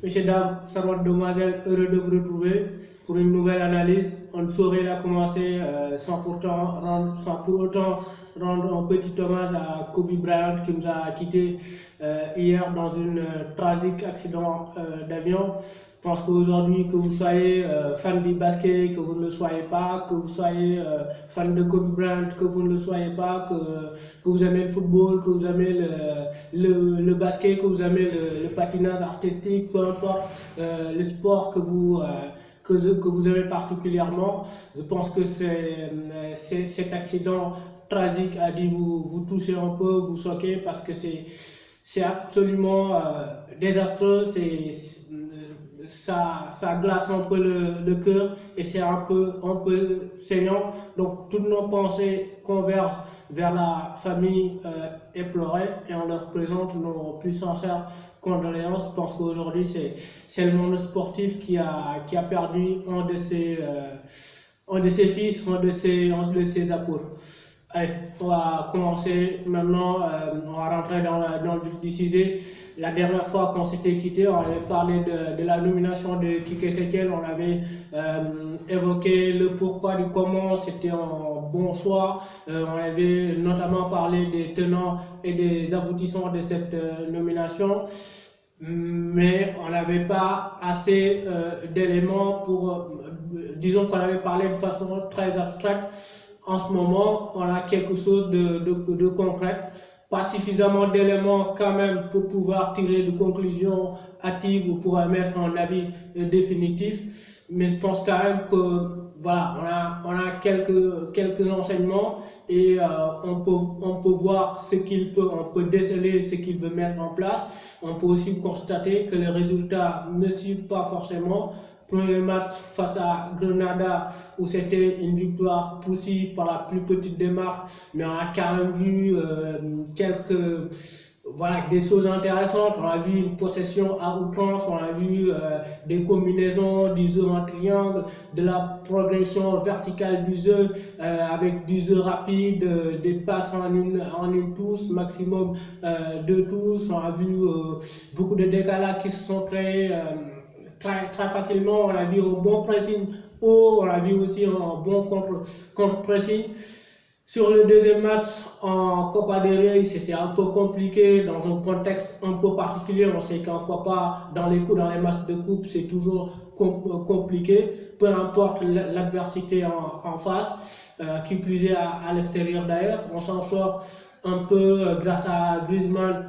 Messieurs, dames, Sarwat, demoiselles, heureux de vous retrouver pour une nouvelle analyse. On ne saurait la commencer sans pour autant rendre un petit hommage à Kobe Bryant qui nous a quittés hier dans un tragique accident d'avion. Je pense qu'aujourd'hui, que vous soyez fan du basket, que vous ne le soyez pas, que vous soyez fan de Kobe Bryant, que vous ne le soyez pas, que vous aimez le football, que vous aimez le basket, que vous aimez le patinage artistique, peu importe le sport que vous aimez particulièrement, je pense que cet accident tragique a dû vous toucher un peu, vous choquer, parce que c'est absolument désastreux, ça glace un peu le cœur et c'est un peu saignant. Donc toutes nos pensées convergent vers la famille éplorée et on leur présente nos plus sincères condoléances. Je pense qu'aujourd'hui c'est le monde sportif qui a perdu un de ses fils, un de ses apôtres. Allez, on va commencer maintenant, on va rentrer dans le vif du sujet. La dernière fois qu'on s'était quitté, on avait parlé de la nomination de Kike Setien, on avait évoqué le pourquoi du comment, c'était un bon choix. On avait notamment parlé des tenants et des aboutissants de cette nomination. Mais on n'avait pas assez d'éléments pour, disons qu'on avait parlé de façon très abstraite. En ce moment, on a quelque chose de concret, pas suffisamment d'éléments quand même pour pouvoir tirer de conclusions hâtives ou pour émettre un avis définitif. Mais je pense quand même que voilà, on a quelques enseignements et on peut voir on peut déceler ce qu'il veut mettre en place. On peut aussi constater que les résultats ne suivent pas forcément. Premier match face à Grenada où c'était une victoire poussive par la plus petite des marques, mais on a quand même vu des choses intéressantes. On a vu une possession à outrance, on a vu des combinaisons du jeu en triangle, de la progression verticale du jeu avec du jeu rapide, des passes en une touche, maximum 2 touches. On a vu beaucoup de décalages qui se sont créés très facilement. On a vu un bon pressing haut, on a vu aussi un bon contre-pressing. Sur le deuxième match en Copa del Rey, c'était un peu compliqué dans un contexte un peu particulier. On sait qu'en Copa, dans les matchs de coupe, c'est toujours compliqué, peu importe l'adversité en face, qui plus est à l'extérieur d'ailleurs. On s'en sort un peu grâce à Griezmann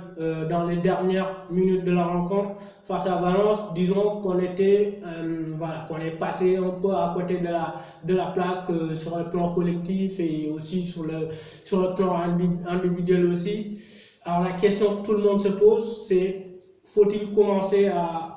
dans les dernières minutes de la rencontre face à Valence. Disons qu'on qu'on est passé un peu à côté de la plaque sur le plan collectif et aussi sur le plan individuel aussi. Alors la question que tout le monde se pose, c'est: faut-il commencer à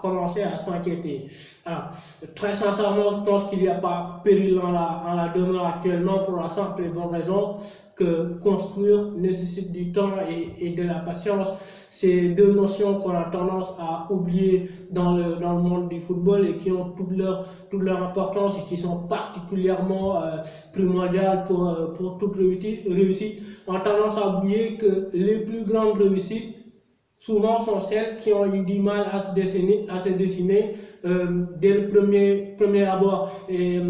s'inquiéter? Alors, très sincèrement, je pense qu'il n'y a pas péril en la demeure actuellement, pour la simple et bonne raison que construire nécessite du temps et de la patience. C'est deux notions qu'on a tendance à oublier dans le monde du football et qui ont toute leur importance et qui sont particulièrement primordiales pour toute réussite. On a tendance à oublier que les plus grandes réussites souvent sont celles qui ont eu du mal à se dessiner dès le premier abord. Et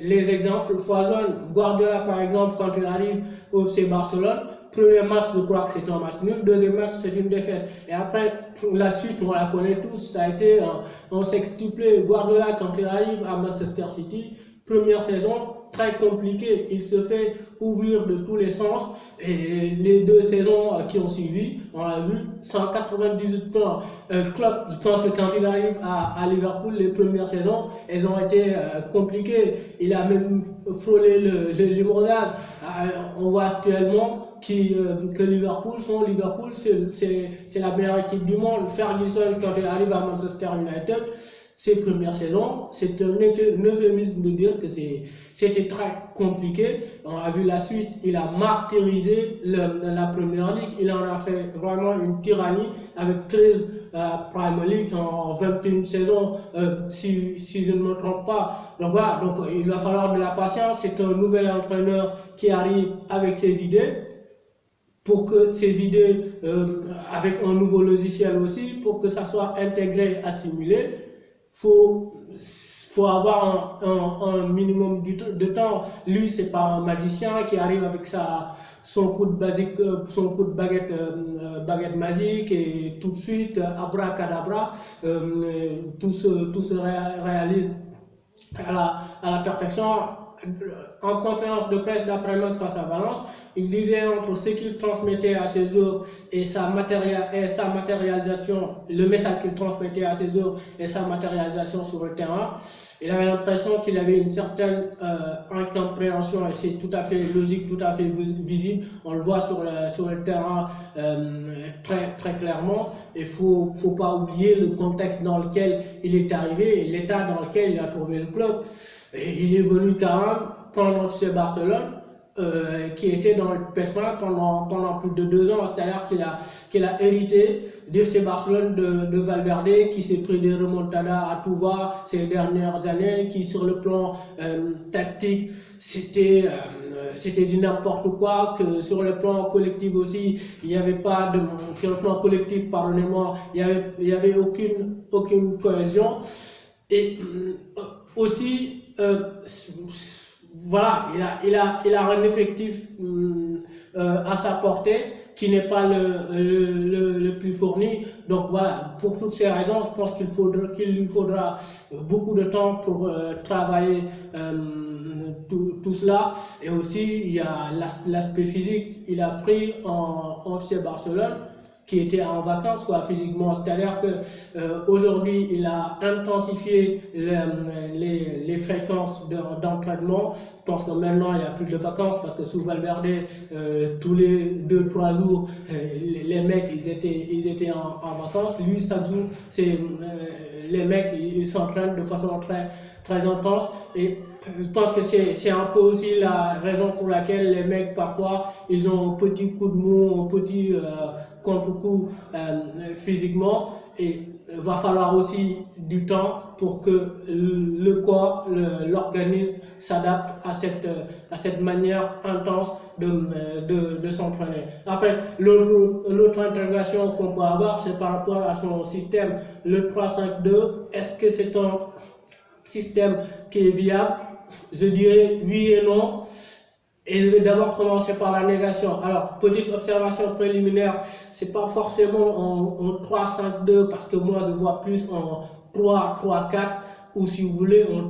les exemples foisonnent. Guardiola, par exemple, quand il arrive au FC Barcelone, premier match, je crois que c'est un match nul, deuxième match, c'est une défaite. Et après, la suite, on la connaît tous, ça a été un sextuplé. Guardiola, quand il arrive à Manchester City, première saison, très compliqué, il se fait ouvrir de tous les sens, et les deux saisons qui ont suivi, on a vu 198 points. Klopp, je pense que quand il arrive à Liverpool, les premières saisons, elles ont été compliquées. Il a même frôlé le limogeage. On voit actuellement que Liverpool, c'est la meilleure équipe du monde. Ferguson, quand il arrive à Manchester United, ses premières saisons, c'est un euphémisme de dire que c'était très compliqué. On a vu la suite, il a martyrisé la première ligue, il en a fait vraiment une tyrannie avec 13 Premier League en 21 saisons, si je ne me trompe pas. Donc voilà, il va falloir de la patience. C'est un nouvel entraîneur qui arrive avec ses idées. pour que ces idées, avec un nouveau logiciel aussi, pour que ça soit intégré, assimilé, faut avoir un minimum de temps. Lui, c'est pas un magicien qui arrive avec son coup de baguette magique et tout de suite, abracadabra, tout se réalise à la perfection. En conférence de presse d'après-midi face à Valence, il disait entre ce qu'il transmettait à ses œuvres et sa matérialisation, le message qu'il transmettait à ses œuvres et sa matérialisation sur le terrain, il avait l'impression qu'il avait une certaine incompréhension, et c'est tout à fait logique, tout à fait visible. On le voit sur le terrain très, très clairement. Il faut pas oublier le contexte dans lequel il est arrivé et l'état dans lequel il a trouvé le club. Et il est venu quand même prendre FC Barcelone, qui était dans le pétrin pendant plus de 2 ans. C'est-à-dire qu'il a hérité de FC Barcelone de Valverde, qui s'est pris des remontadas à tout va ces dernières années, qui sur le plan tactique, c'était du n'importe quoi, que sur le plan collectif aussi, il n'y avait pas de... Sur le plan collectif, pardonnez-moi, il y avait aucune cohésion. Et aussi... voilà, il a un effectif à sa portée qui n'est pas le plus fourni. Donc voilà, pour toutes ces raisons, je pense qu'il lui faudra beaucoup de temps pour travailler tout cela. Et aussi, il y a l'aspect physique. Il a pris en FC Barcelone, qui était en vacances physiquement, c'est-à-dire que aujourd'hui il a intensifié les fréquences d'entraînement. Je pense que maintenant il n'y a plus de vacances, parce que sous Valverde, tous les 2-3 jours, les mecs ils étaient en vacances. Lui, chaque jour, les mecs ils s'entraînent de façon très, très intense. Et je pense que c'est un peu aussi la raison pour laquelle les mecs parfois ils ont un petit coup de mou, un petit contre-coup physiquement. Et il va falloir aussi du temps pour que le corps, l'organisme s'adapte à cette manière intense de s'entraîner. Après, l'autre interrogation qu'on peut avoir, c'est par rapport à son système, le 3-5-2. Est-ce que c'est un système qui est viable? Je dirais oui et non. Et je vais d'abord commencer par la négation. Alors, petite observation préliminaire, c'est pas forcément en 3-5-2, parce que moi je vois plus en 3-3-4, ou si vous voulez en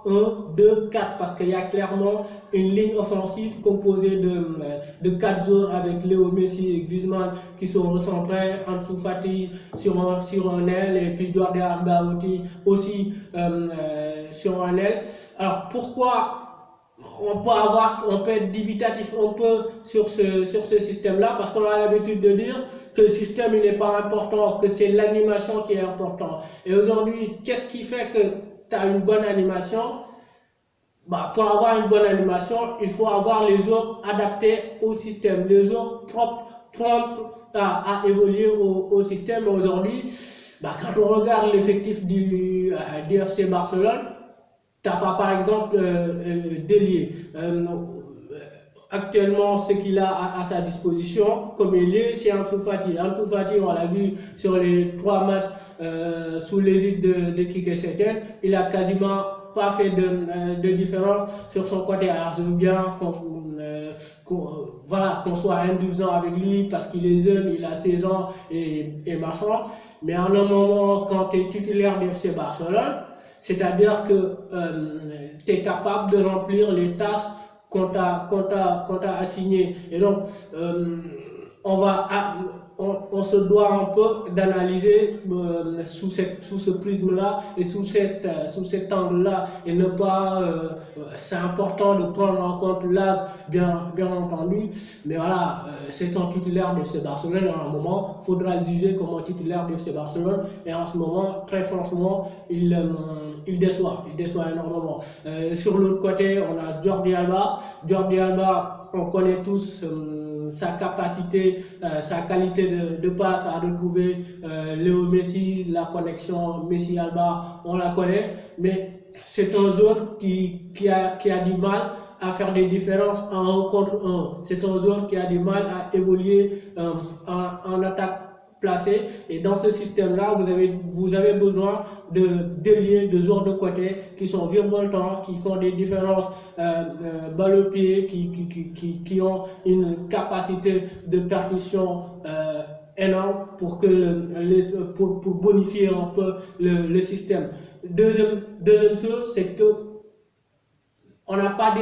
3-1-2-4, parce qu'il y a clairement une ligne offensive composée de 4 joueurs, avec Léo Messi et Griezmann qui sont recentrés, Ansu Fati sur un aile, et puis Jordi Alba aussi sur un aile. Alors pourquoi on peut être dubitatif un peu sur ce système-là, parce qu'on a l'habitude de dire que le système il n'est pas important, que c'est l'animation qui est importante. Et aujourd'hui, qu'est-ce qui fait que tu as une bonne animation? Pour avoir une bonne animation, il faut avoir les joueurs adaptés au système, les joueurs propres à évoluer au système. Aujourd'hui, quand on regarde l'effectif du FC Barcelone, tu n'as pas par exemple d'ailier. Actuellement, ce qu'il a à sa disposition comme ailier, c'est Ansu Fati. Ansu Fati, on l'a vu sur les 3 matchs sous l'égide de Quique Setien, il a quasiment pas fait de différence sur son côté. Alors je veux bien qu'on soit indulgent avec lui, parce qu'il est jeune, il a 16 ans et machin. Mais à un moment, quand tu es titulaire du FC Barcelone, c'est-à-dire que tu es capable de remplir les tâches qu'on t'a assignées. Et donc, on se doit un peu d'analyser sous ce prisme-là et sous cet angle-là, et ne pas... c'est important de prendre en compte l'âge, bien entendu, mais voilà, c'est un titulaire de FC Barcelone. À un moment, il faudra le juger comme un titulaire de FC Barcelone, et en ce moment, très franchement, il déçoit énormément. Sur l'autre côté, on a Jordi Alba. Jordi Alba, on connaît tous sa capacité, sa qualité de passe à retrouver Léo Messi, la connexion Messi-Alba, on la connaît, mais c'est un joueur qui a du mal à faire des différences en 1 contre 1. C'est un joueur qui a du mal à évoluer en attaque placée. Et dans ce système-là, vous avez besoin d'ailiers, de joueurs de côté qui sont virevoltants, qui font des différences balle au pied, qui ont une capacité de percussion énorme pour pour bonifier un peu le système. Deuxième chose, c'est que on n'a pas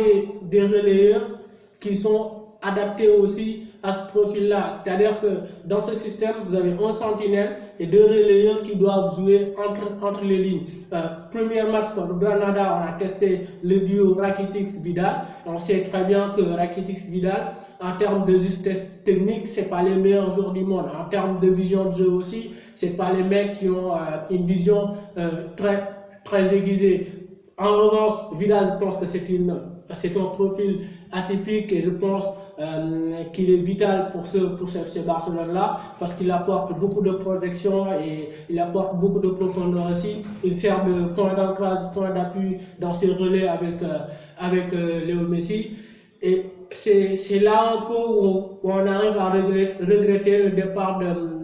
des relayeurs qui sont adaptés aussi à ce profil-là. C'est-à-dire que dans ce système, vous avez un sentinelle et 2 relayeurs qui doivent jouer entre les lignes. Premier match contre Granada, on a testé le duo Rakitic-Vidal. On sait très bien que Rakitic-Vidal, en termes de justesse technique, c'est pas les meilleurs joueurs du monde. En termes de vision de jeu aussi, c'est pas les mecs qui ont une vision très aiguisée. En revanche, Vidal, je pense que c'est un profil atypique et je pense qu'il est vital pour ce Barcelone-là parce qu'il apporte beaucoup de projection et il apporte beaucoup de profondeur aussi. Il sert de point d'ancrage, point d'appui dans ses relais avec Léo Messi. Et c'est là un peu où on arrive à regretter le départ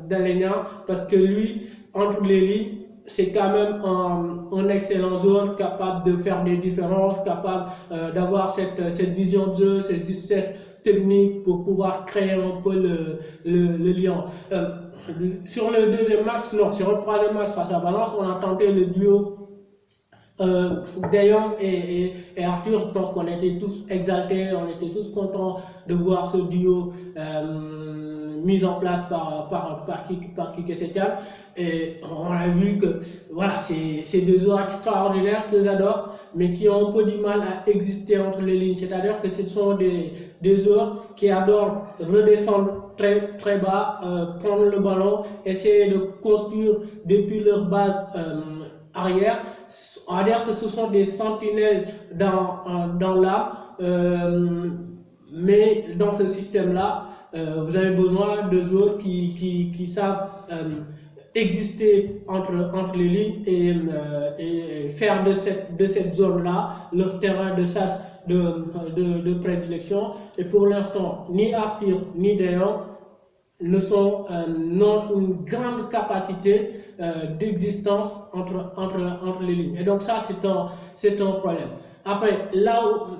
d'Alenya parce que lui, entre les lignes, c'est quand même un excellent joueur capable de faire des différences, capable d'avoir cette vision de jeu, cette justesse technique pour pouvoir créer un peu le lien. Sur le deuxième match, non, sur le troisième match face à Valence, on a tenté le duo De Jong et Arthur. Je pense qu'on était tous exaltés, on était tous contents de voir ce duo mis en place par Quique Setien. Et on a vu que voilà, c'est 2 joueurs extraordinaires que j'adore, mais qui ont un peu du mal à exister entre les lignes. C'est-à-dire que ce sont des joueurs qui adorent redescendre très bas, prendre le ballon, essayer de construire depuis leur base arrière. On va dire que ce sont des sentinelles dans l'âme, mais dans ce système-là, vous avez besoin de joueurs qui savent exister entre les lignes et faire de cette zone-là leur terrain de chasse de prédilection. Et pour l'instant, ni Arthur ni De Jong n'ont une grande capacité d'existence entre les lignes. Et donc ça, c'est un problème. Après, là où,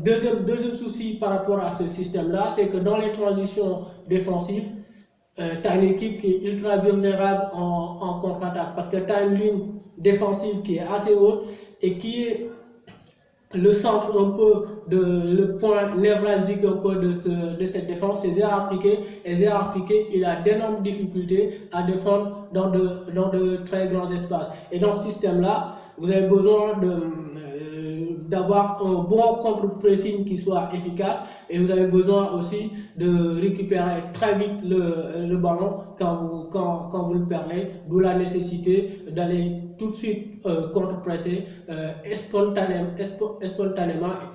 deuxième souci par rapport à ce système-là, c'est que dans les transitions défensives, tu as une équipe qui est ultra vulnérable en contre-attaque parce que tu as une ligne défensive qui est assez haute et qui est le centre un peu le point névralgique un peu de cette défense, c'est Gérard Piqué. Et Gérard Piqué, il a d'énormes difficultés à défendre dans de très grands espaces. Et dans ce système-là, vous avez besoin d'avoir un bon contre-pressing qui soit efficace et vous avez besoin aussi de récupérer très vite le ballon quand vous le perdez, d'où la nécessité d'aller tout de suite contre-presser spontanément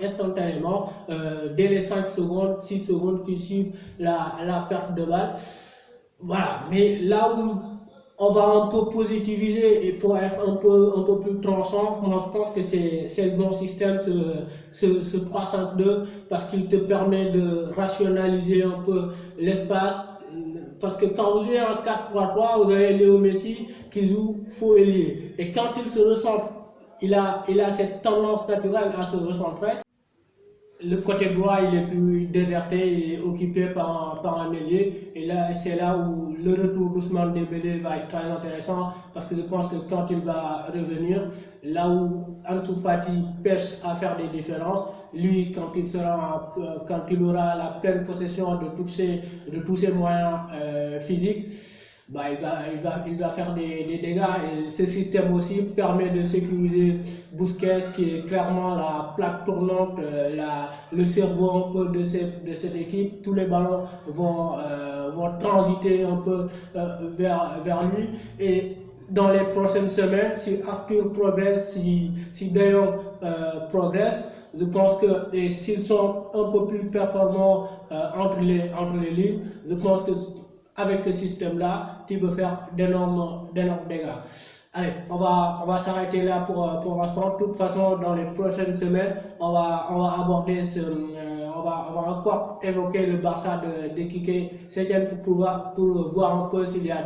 et instantanément dès les 5 secondes, 6 secondes qui suivent la perte de balle. Voilà, mais là où on va un peu positiviser et pour être un peu plus tranchant, moi je pense que c'est le bon système, ce 3-5-2, parce qu'il te permet de rationaliser un peu l'espace. Parce que quand vous jouez en 4-3-3, vous avez Léo Messi qui joue faux ailier. Et quand il se recentre, il a cette tendance naturelle à se recentrer. Le côté droit, il est plus déserté, il est occupé par un ailier. Et là, c'est là où le retour d'Ousmane Dembélé va être très intéressant. Parce que je pense que quand il va revenir, là où Ansu Fati pêche à faire des différences, lui, quand il aura la pleine possession de tous ses moyens physiques, bah, il va faire des dégâts. Et ce système aussi permet de sécuriser Busquets, qui est clairement la plaque tournante, le cerveau un peu de cette équipe. Tous les ballons vont transiter un peu vers lui. Et dans les prochaines semaines, si Arthur progresse, si De Jong progresse, je pense que s'ils sont un peu plus performants entre les lignes, je pense que avec ce système-là, tu peux faire d'énormes dégâts. Allez, on va s'arrêter là pour l'instant. De toute façon, dans les prochaines semaines, on va aborder on va encore évoquer le Barça de Quique Setien pour voir un peu s'il y a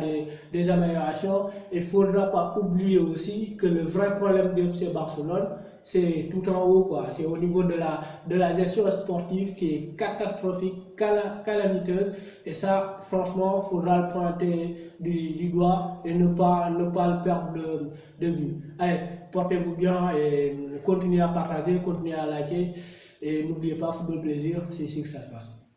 des améliorations. Il ne faudra pas oublier aussi que le vrai problème du FC Barcelone, c'est tout en haut, quoi. C'est au niveau de la gestion sportive qui est catastrophique, calamiteuse. Et ça, franchement, il faudra le pointer du doigt et ne pas le perdre de vue. Allez, portez-vous bien et continuez à partager, continuez à liker. Et n'oubliez pas, football plaisir, c'est ici que ça se passe.